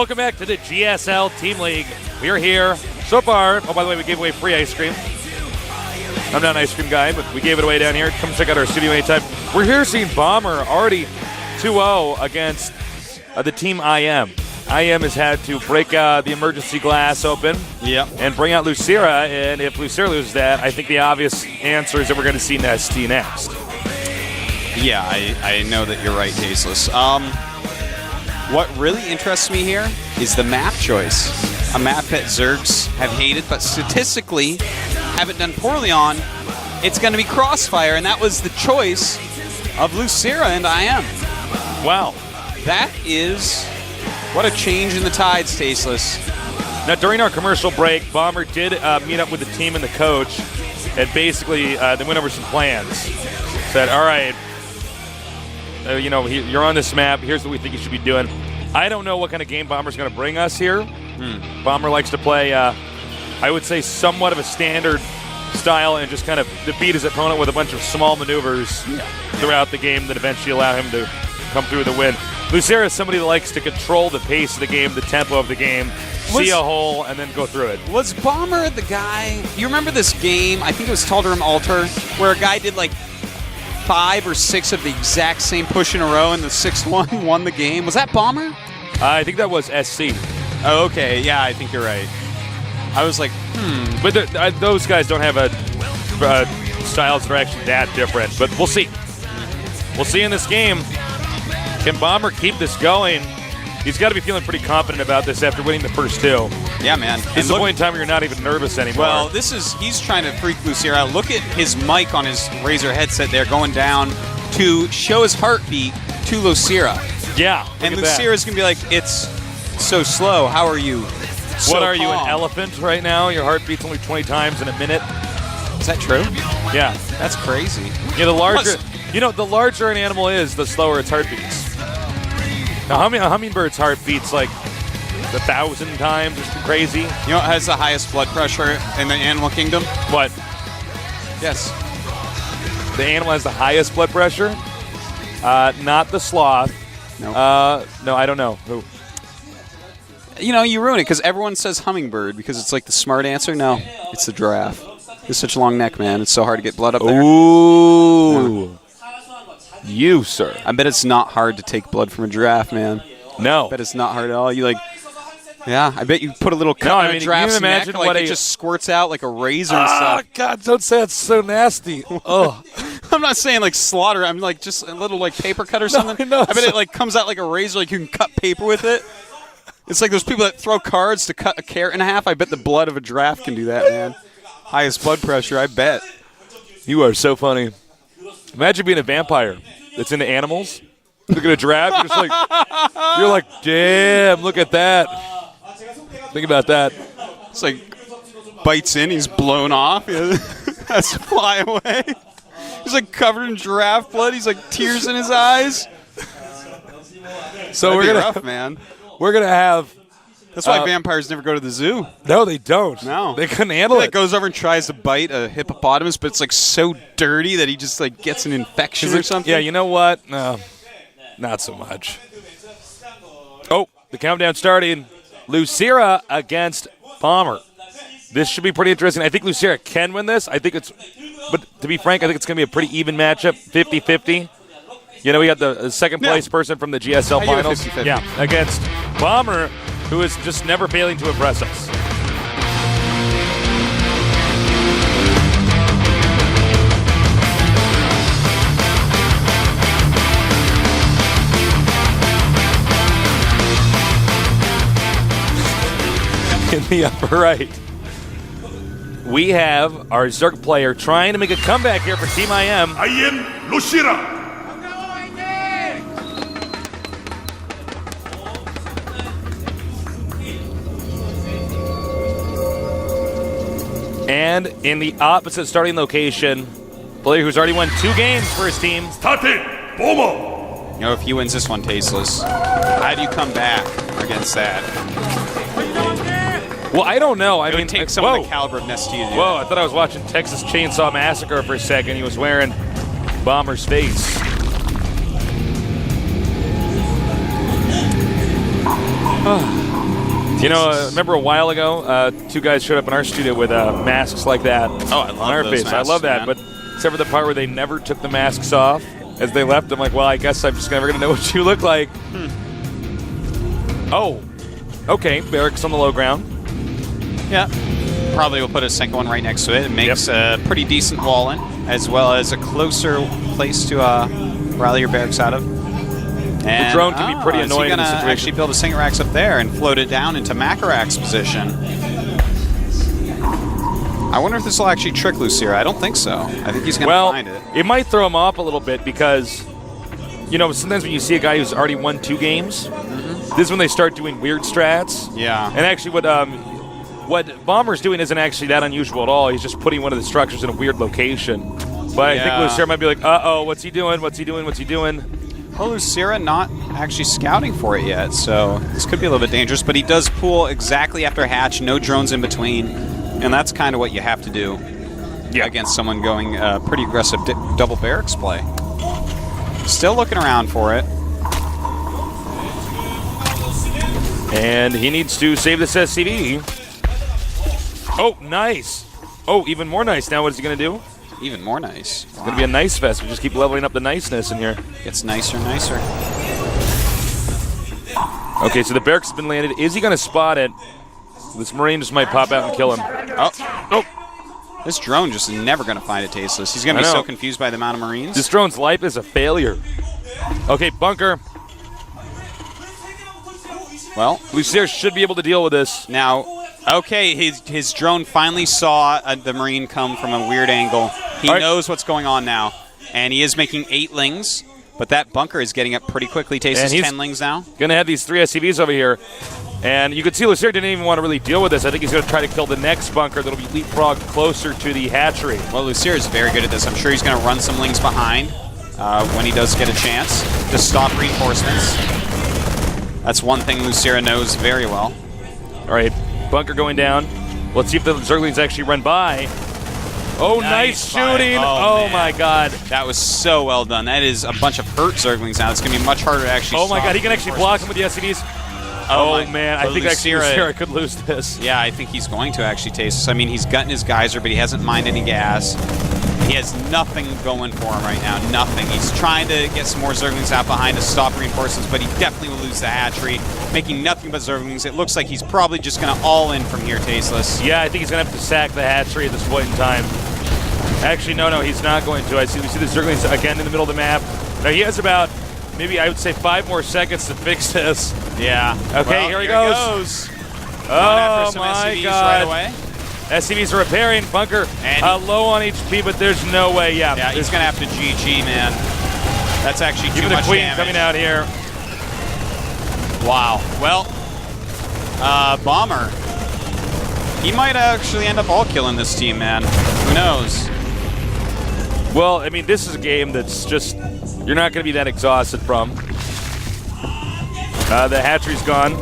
Welcome back to the GSL Team League. We are here so far. Oh, by the way, we gave away free ice cream. I'm not an ice cream guy, but we gave it away down here. Come check out our studio anytime. We're here seeing Bomber already 2-0 against the team IM. IM has had to break the emergency glass open and bring out Lucira. And if Lucira loses that, I think the obvious answer is that we're going to see Nesty next. Yeah, I know that you're right, Tasteless. What really interests me here is the map choice. A map that Zergs have hated, but statistically haven't done poorly on. It's going to be Crossfire, and that was the choice of Lucira and IM. Wow. That is what a change in the tides, Tasteless. Now, during our commercial break, Bomber did meet up with the team and the coach, and basically they went over some plans. Said, all right, you're on this map. Here's what we think you should be doing. I don't know what kind of game Bomber's going to bring us here. Bomber likes to play, I would say, somewhat of a standard style and just kind of defeat his opponent with a bunch of small maneuvers throughout the game that eventually allow him to come through the win. Lucira is somebody that likes to control the pace of the game, the tempo of the game, see a hole, and then go through it. Was Bomber the guy? You remember this game? I think it was Tal'Darim Altar, where a guy did like 5 or 6 of the exact same push in a row, and the 6th one won the game. Was that Bomber? I think that was SC. Oh, okay. Yeah, I think you're right. I was like, But those guys don't have styles that are actually that different. But we'll see. We'll see in this game. Can Bomber keep this going? He's got to be feeling pretty confident about this after winning the first 2. Yeah, man. This is the point in time where you're not even nervous anymore. Well, he's trying to freak Lucira out. Look at his mic on his Razer headset there going down to show his heartbeat to Lucira. Yeah. And Lucira's going to be like, it's so slow. How are you? What are you, an elephant right now? Your heart beats only 20 times in a minute. Is that true? Yeah. That's crazy. Yeah, the larger an animal is, the slower its heart beats. Now, a hummingbird's heart beats like 1,000 times. It's crazy. You know what has the highest blood pressure in the animal kingdom? What? Yes. The animal has the highest blood pressure? Not the sloth. No. No, I don't know. Who? You ruin it because everyone says hummingbird because it's like the smart answer. No, it's the giraffe. It's such a long neck, man. It's so hard to get blood up there. Ooh. No. You, sir. I bet it's not hard to take blood from a giraffe, man. No. I bet it's not hard at all. I bet you put a little cut on a giraffe's neck, like it just squirts out like a razor and stuff. Oh, God, don't say it's so nasty. Oh. I'm not saying like slaughter. I'm like just a little like paper cut or something. No, I bet it like comes out like a razor, like you can cut paper with it. It's like those people that throw cards to cut a carrot in half. I bet the blood of a giraffe can do that, man. Highest blood pressure, I bet. You are so funny. Imagine being a vampire that's into animals. Look at a giraffe. You're like, damn, look at that. Think about that. It's like bites in, he's blown off. He has to fly away. He's like covered in giraffe blood. He's like tears in his eyes. So we're gonna have. That's why vampires never go to the zoo. No, they don't. No, they couldn't handle it. Goes over and tries to bite a hippopotamus, but it's like so dirty that he just like gets an infection or something. Yeah, you know what? No, not so much. Oh, the countdown starting. Lucira against Bomber. This should be pretty interesting. I think Lucira can win this. But to be frank, I think it's going to be a pretty even matchup, 50-50. We got the second place person from the GSL finals. 50-50. Yeah, against Bomber, who is just never failing to impress us. In the upper right, we have our Zerg player trying to make a comeback here for Team IM. I am Lucira. And in the opposite starting location, player who's already won 2 games for his team. StarTale, Bomo. If he wins this one, Tasteless, how do you come back against that? Well, I don't know. It would take some of the caliber of Nesty to do Whoa, that. I thought I was watching Texas Chainsaw Massacre for a second. He was wearing Bomber's face. You know, remember a while ago, two guys showed up in our studio with masks like that. Oh, I love on our those face. I masks, love that, man. but except for the part where they never took the masks off as they left. I'm like, well, I guess I'm just never gonna know what you look like. Oh, okay. Barracks on the low ground. Yeah. Probably will put a second one right next to it. It makes a pretty decent wall in, as well as a closer place to rally your barracks out of. And, the drone can be pretty annoying in He's this going to actually build a Singer Racks up there and float it down into Macarak's position. I wonder if this will actually trick Lucira. I don't think so. I think he's going to find it. It might throw him off a little bit because, you know, sometimes when you see a guy who's already won 2 games, this is when they start doing weird strats. Yeah. And actually what Bomber's doing isn't actually that unusual at all. He's just putting one of the structures in a weird location. But I think Lucira might be like, uh-oh, what's he doing? What's he doing? What's he doing? Well, Lucira not actually scouting for it yet, so this could be a little bit dangerous. But he does pool exactly after hatch, no drones in between, and that's kind of what you have to do against someone going pretty aggressive double barracks play. Still looking around for it. And he needs to save this SCV. Oh, nice. Oh, even more nice. Now what is he going to do? Even more nice. It's going to be a nice fest. We just keep leveling up the niceness in here. Gets nicer and nicer. Okay, so the barracks has been landed. Is he going to spot it? This Marine just might pop out and kill him. Oh. This drone just never going to find it tasteless. He's going to be so confused by the amount of Marines. This drone's life is a failure. Okay, bunker. Well, Lucira should be able to deal with this. Now, okay, his drone finally saw the Marine come from a weird angle. He knows what's going on now, and he is making 8 lings, but that bunker is getting up pretty quickly. Tastes 10 lings now. Going to have these 3 SCVs over here, and you can see Lucira didn't even want to really deal with this. I think he's going to try to kill the next bunker that'll be leapfrog closer to the hatchery. Well, Lucira is very good at this. I'm sure he's going to run some lings behind when he does get a chance to stop reinforcements. That's one thing Lucira knows very well. All right, bunker going down. Let's see if the Zerglings actually run by. Oh, nice shooting. Oh my God. That was so well done. That is a bunch of hurt Zerglings now. It's going to be much harder to actually Oh my God, he can actually block him with the SCVs. Oh man, I think actually Lucira could lose this. Yeah, I think he's going to actually taste this. I mean, he's gutting his geyser, but he hasn't mined any gas. He has nothing going for him right now, nothing. He's trying to get some more Zerglings out behind to stop reinforcements, but he definitely will lose the hatchery, making nothing but Zerglings. It looks like he's probably just going to all in from here, Tasteless. Yeah, I think he's going to have to sack the hatchery at this point in time. Actually, no, he's not going to. We see the Zerglings again in the middle of the map. Now he has about, maybe I would say 5 more seconds to fix this. Yeah. Okay, well, here he goes. Oh my God. Right away. SCVs are repairing. Bunker low on HP, but there's no way. Yeah, he's going to have to GG, man. That's actually too much damage. Even the Queen coming out here. Wow. Well, Bomber, he might actually end up all killing this team, man. Who knows? Well, I mean, this is a game that's just, you're not going to be that exhausted from. The hatchery's gone.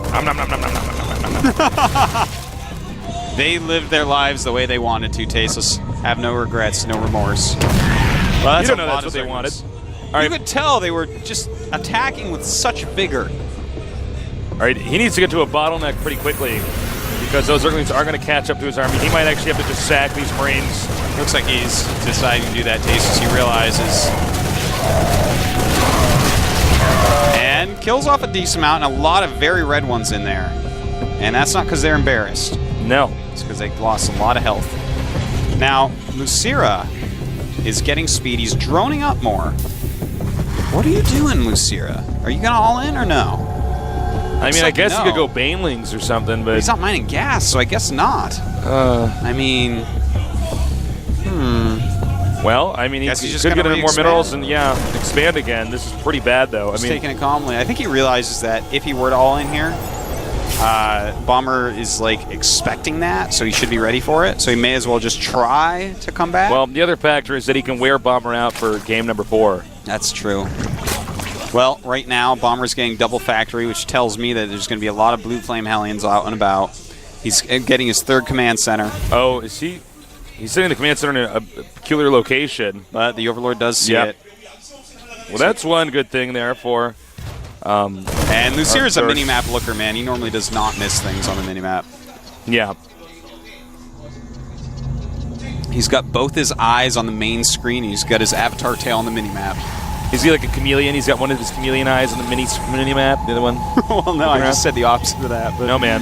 They lived their lives the way they wanted to, Tasteless. Have no regrets, no remorse. Well, you don't know that's what they wanted. You could tell they were just attacking with such vigor. All right, he needs to get to a bottleneck pretty quickly because those Zerglings are going to catch up to his army. He might actually have to just sack these Marines. Looks like he's deciding to do that, Tasteless. He realizes. And kills off a decent amount, and a lot of very red ones in there. And that's not because they're embarrassed. No. It's because they lost a lot of health. Now, Lucira is getting speed. He's droning up more. What are you doing, Lucira? Are you going to all in or no? I mean, I guess you could go Banelings or something, but... He's not mining gas, so I guess not. I mean... Well, I mean, he could get into more minerals and, expand again. This is pretty bad, though. He's taking it calmly. I think he realizes that if he were to all in here, Bomber is, like, expecting that, so he should be ready for it. So he may as well just try to come back. Well, the other factor is that he can wear Bomber out for game number 4. That's true. Well, right now, Bomber's getting double factory, which tells me that there's going to be a lot of Blue Flame Hellions out and about. He's getting his 3rd command center. Oh, is he? He's sitting in the command center in a peculiar location. But the Overlord does see it. Well, that's one good thing there for And Lucier's a minimap looker, man. He normally does not miss things on the minimap. Yeah. He's got both his eyes on the main screen. He's got his avatar tail on the minimap. Is he like a chameleon? He's got one of his chameleon eyes on the mini-map, the other one? Well, no, I just said the opposite of that. But no, man.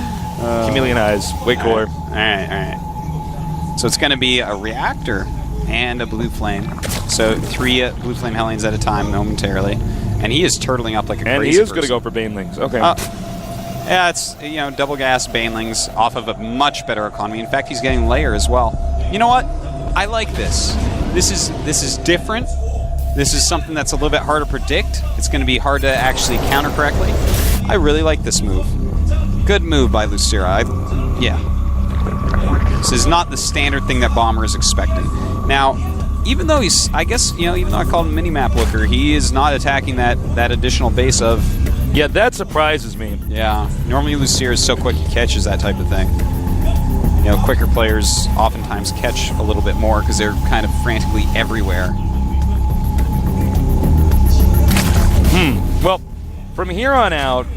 Chameleon eyes. Way cooler. All right. So it's going to be a reactor and a blue flame. So 3 blue flame Hellions at a time momentarily. And he is turtling up like a crazy person. And he is going to go for Banelings. Okay. Yeah, it's, double gas Banelings off of a much better economy. In fact, he's getting layer as well. You know what? I like this. This is different. This is something that's a little bit hard to predict. It's going to be hard to actually counter correctly. I really like this move. Good move by Lucira. Yeah. This is not the standard thing that Bomber is expecting. Now, even though he's, I guess, even though I call him minimap looker, he is not attacking that additional base of... Yeah, that surprises me. Yeah. Normally Lucira is so quick he catches that type of thing. Quicker players oftentimes catch a little bit more because they're kind of frantically everywhere. Well, from here on out,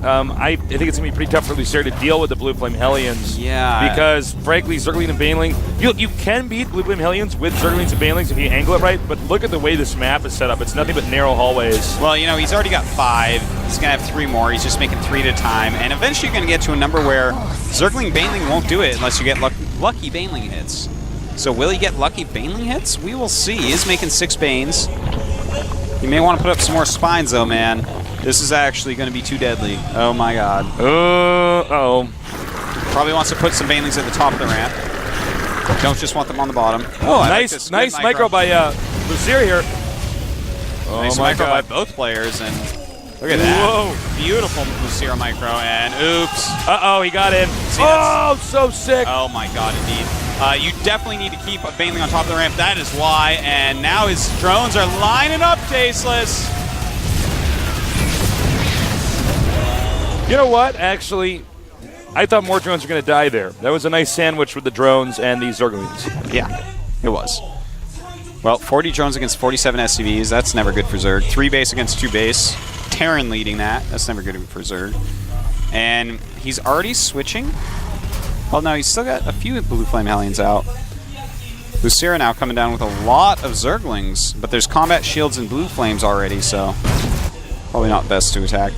I think it's going to be pretty tough for Lucira to deal with the Blue Flame Hellions. Yeah. Because, frankly, Zergling and Baneling, you can beat Blue Flame Hellions with Zerglings and Banelings if you angle it right, but look at the way this map is set up. It's nothing but narrow hallways. Well, he's already got 5. He's going to have 3 more. He's just making 3 at a time. And eventually you're going to get to a number where Zergling Baneling won't do it unless you get lucky Baneling hits. So will he get lucky Baneling hits? We will see. He is making 6 Banes. You may want to put up some more spines, though, man. This is actually going to be too deadly. Oh, my God. Uh-oh. Probably wants to put some Banelings at the top of the ramp. Don't just want them on the bottom. Oh, nice micro by Lucira here. Oh, nice my micro God. by both players, and look at that. Whoa. Beautiful Lucira micro, and oops. Uh-oh, he got in. So sick. Oh, my God, indeed. You definitely need to keep a Baneling on top of the ramp. That is why. And now his drones are lining up, Tasteless. You know what? Actually, I thought more drones were going to die there. That was a nice sandwich with the drones and the Zerglings. Yeah, it was. Well, 40 drones against 47 SCVs. That's never good for Zerg. 3 base against 2 base. Terran leading that. That's never good for Zerg. And he's already switching. Well, no, he's still got a few Blue Flame Hellions out. Lucira now coming down with a lot of Zerglings, but there's combat shields and Blue Flames already, so probably not best to attack.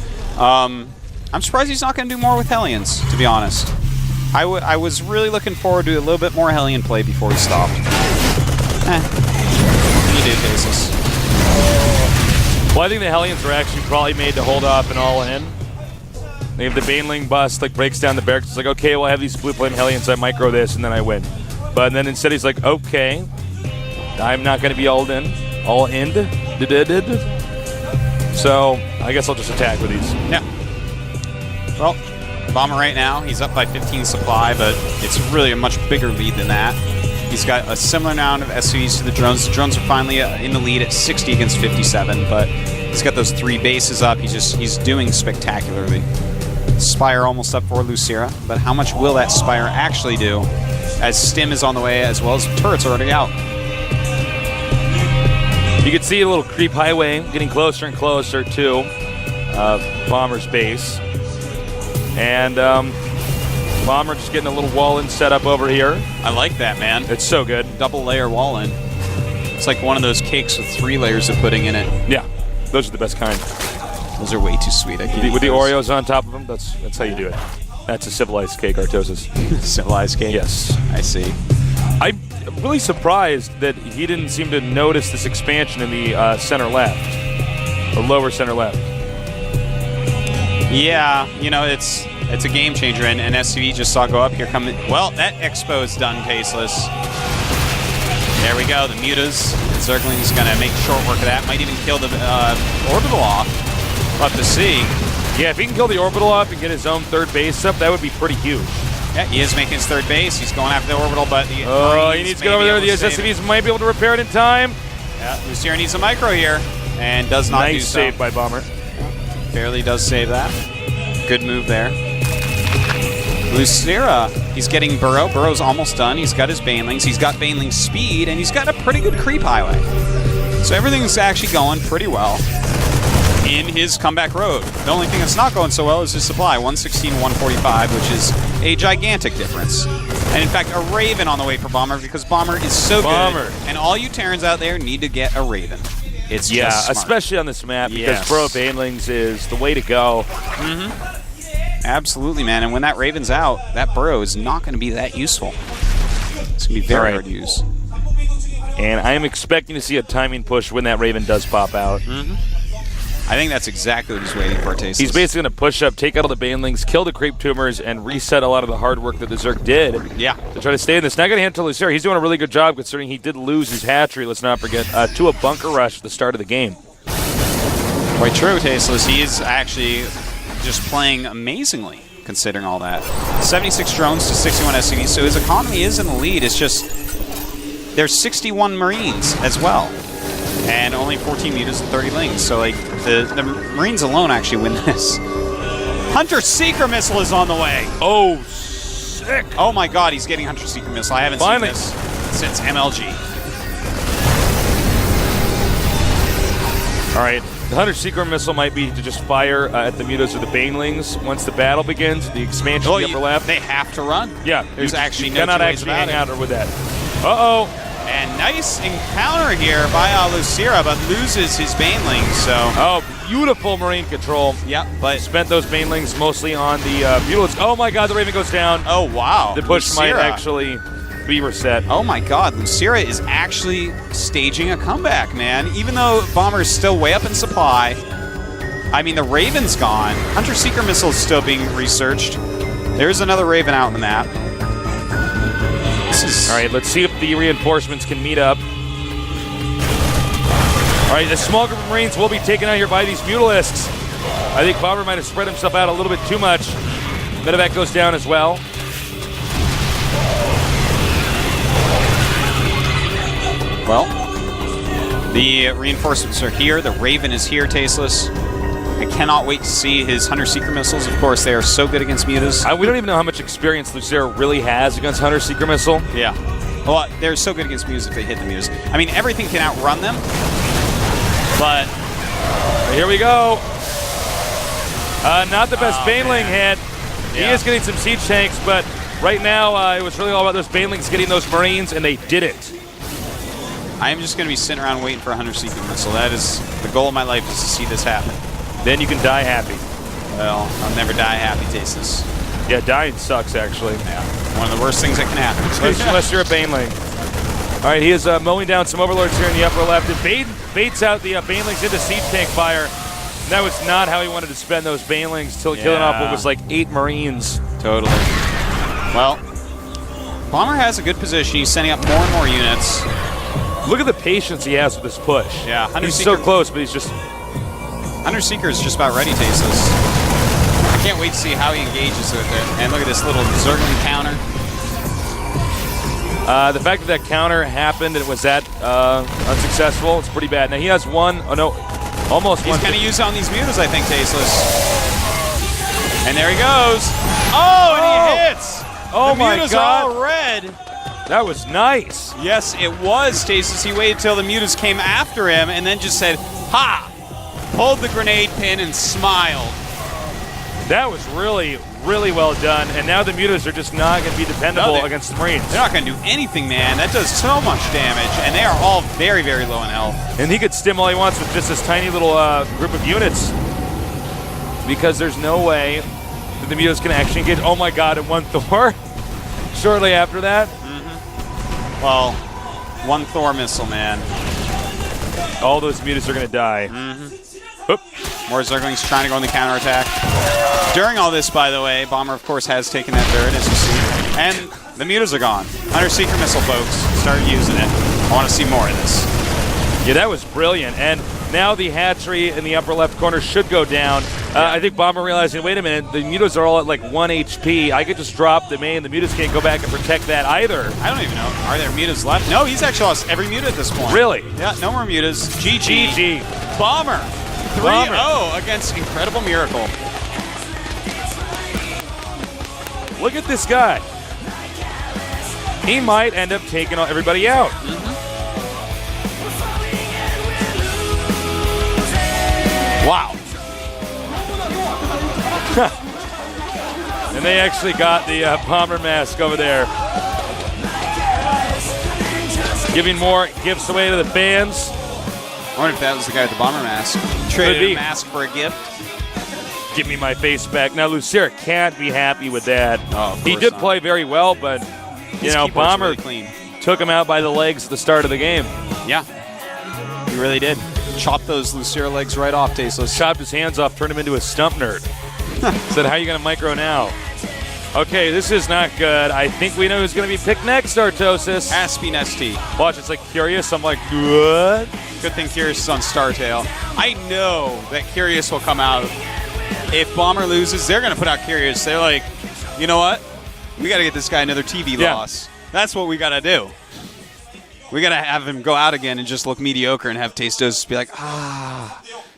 I'm surprised he's not going to do more with Hellions, to be honest. I was really looking forward to a little bit more Hellion play before he stopped. He did, Basis. Well, I think the Hellions were actually probably made to hold off and all in. They have the Baneling bust, breaks down the barracks. It's like, okay, well, I have these Blue Flame Hellions, I micro this, and then I win. But then instead he's like, okay, I'm not going to be all in. So I guess I'll just attack with these. Yeah. Well, Bomber right now, he's up by 15 supply, but it's really a much bigger lead than that. He's got a similar amount of SCVs to the drones. The drones are finally in the lead at 60 against 57, but he's got those 3 bases up. He's doing spectacularly. Spire almost up for Lucira, but how much will that Spire actually do as Stim is on the way as well as turrets are already out? You can see a little creep highway getting closer and closer to Bomber's base. And Bomber just getting a little wall-in set up over here. I like that, man. It's so good. Double layer wall-in. It's like one of those cakes with 3 layers of pudding in it. Yeah, those are the best kind. Those are way too sweet. With the Oreos on top of them, that's how you do it. That's a civilized cake, Artosis. Civilized cake? Yes. I see. I'm really surprised that he didn't seem to notice this expansion in the center left, or lower center left. Yeah, it's a game changer, and SCV just saw go up here coming. Well, that expo is done, Tasteless. There we go, the mutas. Zergling's going to make short work of that. Might even kill the orbital off. We'll have to see. Yeah, if he can kill the orbital off and get his own 3rd base up, that would be pretty huge. Yeah, he is making his 3rd base. He's going after the orbital, but he needs to get over there. The SCVs might be able to repair it in time. Yeah, Lucira needs a micro here, and does not do so. Nice save by Bomber. Barely does save that. Good move there. Lucira, he's getting Burrow. Burrow's almost done. He's got his Banelings. He's got Baneling speed, and he's got a pretty good creep highway. So everything's actually going pretty well. in his comeback road. The only thing that's not going so well is his supply, 116, 145, which is a gigantic difference. And in fact, a Raven on the way for Bomber because Bomber is so good. And all you Terrans out there need to get a Raven. It's just smart. Especially on this map because Bro Banelings is the way to go. Absolutely, man. And when that Raven's out, that Burrow is not going to be that useful. It's going to be very hard to use. And I am expecting to see a timing push when that Raven does pop out. I think that's exactly what he's waiting for, Tasteless. He's basically going to push up, take out all the Banelings, kill the Creep Tumors, and reset a lot of the hard work that the Zerg did to try to stay in this. Now going to hand to Lucera. He's doing a really good job considering he did lose his hatchery, let's not forget, to a bunker rush at the start of the game. Quite true, Tasteless. He is actually just playing amazingly, considering all that. 76 drones to 61 SCVs, so his economy is in the lead. It's just there's 61 Marines as well. And only 14 mutas and 30 lings. So, like, the Marines alone actually win this. Hunter Seeker Missile is on the way. Oh, sick. Oh, my God, he's getting Hunter Seeker Missile. I haven't seen this since MLG. All right. The Hunter Seeker Missile might be to just fire at the mutas or the Banelings once the battle begins. The expansion in the upper left. They have to run. Yeah. There's actually no cannot two ways actually about hang it. out with that. Uh-oh. And nice encounter here by Lucera, but loses his Baneling, so... Oh, beautiful Marine control. Yep, but... Spent those Banelings mostly on the Mutalisks. Oh my God, the Raven goes down. Oh, wow. The push might actually be reset. Oh my God, Lucera is actually staging a comeback, man. Even though Bomber is still way up in supply. I mean, the Raven's gone. Hunter Seeker Missile is still being researched. There's another Raven out on the map. All right, let's see if the reinforcements can meet up. All right, the small group of Marines will be taken out here by these Mutalisks. I think Bomber might have spread himself out a little bit too much. Medevac goes down as well. Well, the reinforcements are here. The Raven is here, Tasteless. I cannot wait to see his Hunter Seeker Missiles. Of course, they are so good against mutas. We don't even know how much experience Lucera really has against Hunter Seeker Missile. Yeah. Well, they're so good against mutas if they hit the mutas. I mean, everything can outrun them, but... Here we go. Not the best Baneling hit. He is getting some siege tanks, but right now it was really all about those Banelings getting those Marines, and they didn't. I am just going to be sitting around waiting for a Hunter Seeker Missile. That is the goal of my life, is to see this happen. Then you can die happy. Well, I'll never die happy, Tasteless. Yeah, dying sucks, actually. Yeah, one of the worst things that can happen. Unless you're a Baneling. All right, he is mowing down some Overlords here in the upper left. It baits out the Banelings into siege tank fire. And that was not how he wanted to spend those Banelings till killing off what was like 8 Marines. Totally. Well, Bomber has a good position. He's sending up more and more units. Look at the patience he has with this push. Yeah, he's so close, but he's just... Hunter Seeker is just about ready, Tasteless. I can't wait to see how he engages with it. And look at this little Zergling counter. The fact that counter happened and it was that unsuccessful, it's pretty bad. Now he has one, almost one. He's going to use it on these mutas, I think, Tasteless. And there he goes. Oh, and he hits! Oh my God. The mutas are all red. That was nice. Yes, it was, Tasteless. He waited till the mutas came after him and then just said, ha! Pulled the grenade pin and smiled. That was really, really well done. And now the mutas are just not going to be dependable against the Marines. They're not going to do anything, man. That does so much damage. And they are all very, very low in health. And he could stim all he wants with just this tiny little group of units. Because there's no way that the mutas can actually engage. Oh my God, and one Thor shortly after that. Well, one Thor missile, man. All those mutas are going to die. More Zerglings trying to go on the counterattack. During all this, by the way, Bomber, of course, has taken that turret, as you see. And the mutas are gone. Hunter Seeker Missile, folks. Started using it. I want to see more of this. Yeah, that was brilliant. And now the hatchery in the upper left corner should go down. I think Bomber realizing, wait a minute, the mutas are all at like 1 HP. I could just drop the main. The mutas can't go back and protect that either. I don't even know. Are there mutas left? No, he's actually lost every muta at this point. Really? Yeah, no more mutas. GG. Bomber. 3-0 against Incredible Miracle. Look at this guy. He might end up taking everybody out. Wow. And they actually got the bomber mask over there. Giving more gifts away to the fans. I wonder if that was the guy with the bomber mask. Traded a mask for a gift. Give me my face back. Now, Lucera can't be happy with that. Oh, he did play very well, but, you know, Bomber really clean. Took him out by the legs at the start of the game. Yeah, he really did. Chopped those Lucera legs right off, Tasteless. Chopped his hands off, turned him into a stump nerd. Said, how are you going to micro now? Okay, this is not good. I think we know who's going to be picked next, Artosis. Aspie ST. Watch, it's like Curious. I'm like, what? Good thing Curious is on StarTale. I know that Curious will come out. If Bomber loses, they're going to put out Curious. They're like, you know what? We got to get this guy another TV loss. That's what we got to do. We got to have him go out again and just look mediocre and have Tastos be like,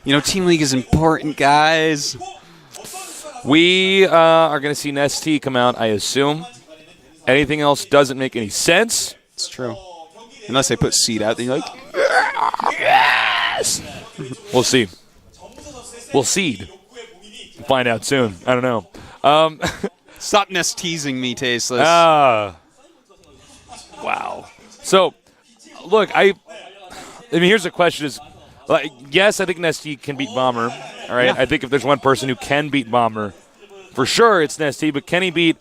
you know, Team League is important, guys. We are going to see Nesty come out, I assume. Anything else doesn't make any sense. It's true. Unless they put Seed out, then you're like, yes! We'll see. We'll seed. We'll find out soon. I don't know. Stop Nest teasing me, Tasteless. Wow. So, look, I mean, here's the question is, like, yes, I think Nesty can beat Bomber. All right. Yeah. I think if there's one person who can beat Bomber, for sure it's Nesty. But can he beat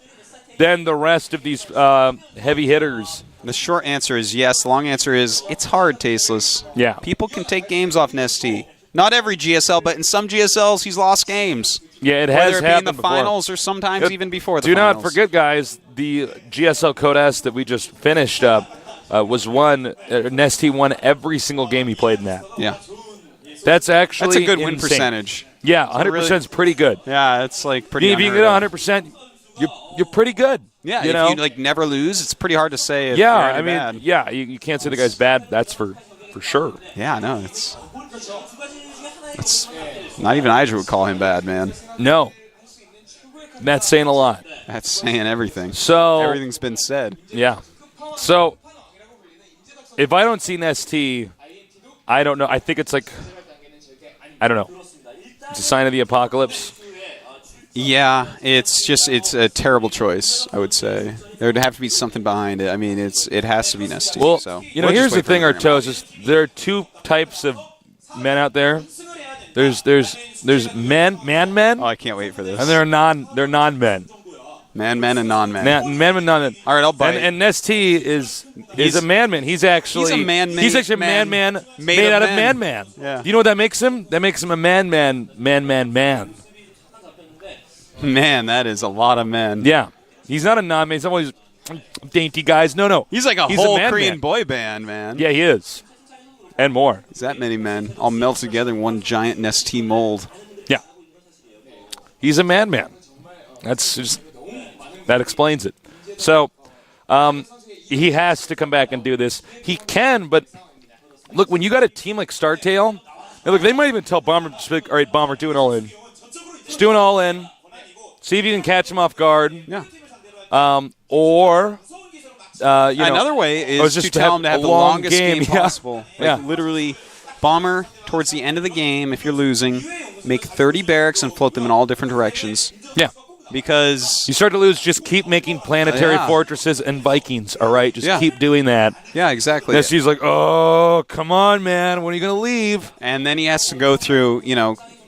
then the rest of these heavy hitters? The short answer is yes. The long answer is it's hard, Tasteless. Yeah. People can take games off Nesty. Not every GSL, but in some GSLs he's lost games. Yeah, it has happened. Whether it be in the finals or sometimes even before the finals. Do not forget, guys, the GSL Code S that we just finished up was won. Nesty won every single game he played in that. Yeah. That's actually That's a good insane. win percentage. Yeah, 100% is pretty good. Yeah, it's like pretty If you can get 100%, you're pretty good. Yeah, you if know? you like never lose, it's pretty hard to say if yeah, you're I mean, bad. yeah, you can't say the guy's bad. That's for sure. Yeah, no, it's not even Idra would call him bad, man. No. That's saying a lot. That's saying everything. So everything's been said. Yeah. So if I don't see Nesty, I don't know. I think it's like, I don't know. It's a sign of the apocalypse. Yeah, it's a terrible choice, I would say. There would have to be something behind it. I mean, it has to be Nesty. Well, so you know, here's the thing, Artos, is there are two types of men out there. There's men. Oh, I can't wait for this. And they're non-men. Men and non-men. Men and non-men. All right, I'll bite. And Nesty is a man-man. He's actually a man-made He's actually a man-man made out of man-man. Yeah. Do you know what that makes him? That makes him a man-man. Man, that is a lot of men. Yeah. He's not a non-man. He's not one of these dainty guys. No. He's like he's whole a Korean boy band, man. Yeah, he is. And more. Is that many men all melted together in one giant Nesty mold? Yeah. He's a man-man. That's just... That explains it. So he has to come back and do this. He can, but look, when you got a team like StarTale, look, they might even tell Bomber, all right, Bomber, do it all in. Just do it all in. See if you can catch him off guard. Yeah. Another way is just to tell him to have the longest game possible. Yeah. Like literally, Bomber, towards the end of the game, if you're losing, make 30 barracks and float them in all different directions. Yeah. Because you start to lose, just keep making planetary fortresses and Vikings, all right? Just keep doing that. Yeah, exactly. He's like, oh, come on, man. When are you going to leave? And then he has to go through,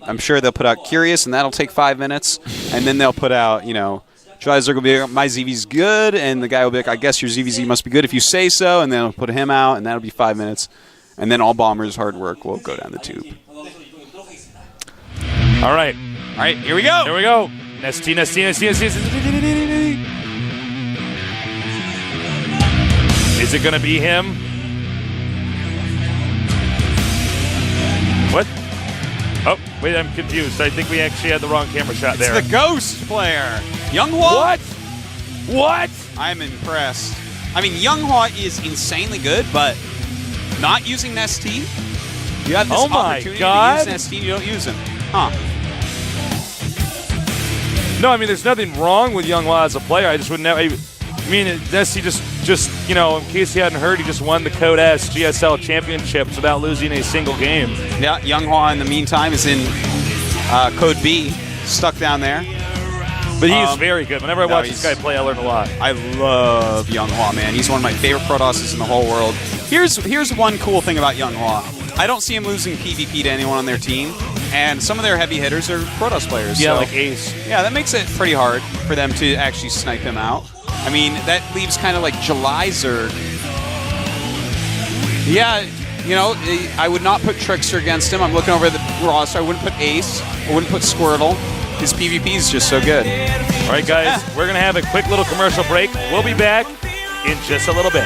I'm sure they'll put out Curious, and that'll take 5 minutes. And then they'll put out, Trizer will be like, my ZV's good, and the guy will be like, I guess your ZVZ must be good if you say so, and then they'll put him out, and that'll be 5 minutes. And then all Bomber's hard work will go down the tube. All right, here we go. Here we go. Nesty. Is it going to be him? What? Oh, wait, I'm confused. I think we actually had the wrong camera shot there. It's the ghost player. Younghwa? What? I'm impressed. I mean, Younghwa is insanely good, but not using Nesty. You have this opportunity to use Nesty, you don't use him. Huh. No, I mean, there's nothing wrong with Younghwa as a player. I just would never. I mean, Nesty just in case you hadn't heard, he just won the Code S GSL championships without losing a single game. Yeah, Younghwa in the meantime is in Code B, stuck down there. But he's very good. Whenever I watch this guy play, I learn a lot. I love Younghua, man. He's one of my favorite Protosses in the whole world. Here's one cool thing about Younghua. I don't see him losing PvP to anyone on their team, and some of their heavy hitters are Protoss players. Yeah, so, like Ace. Yeah, that makes it pretty hard for them to actually snipe him out. I mean, that leaves kind of like July Zerg. Yeah, you know, I would not put Trickster against him. I'm looking over the roster. I wouldn't put Ace. I wouldn't put Squirtle. His PvP is just so good. All right, guys, we're going to have a quick little commercial break. We'll be back in just a little bit.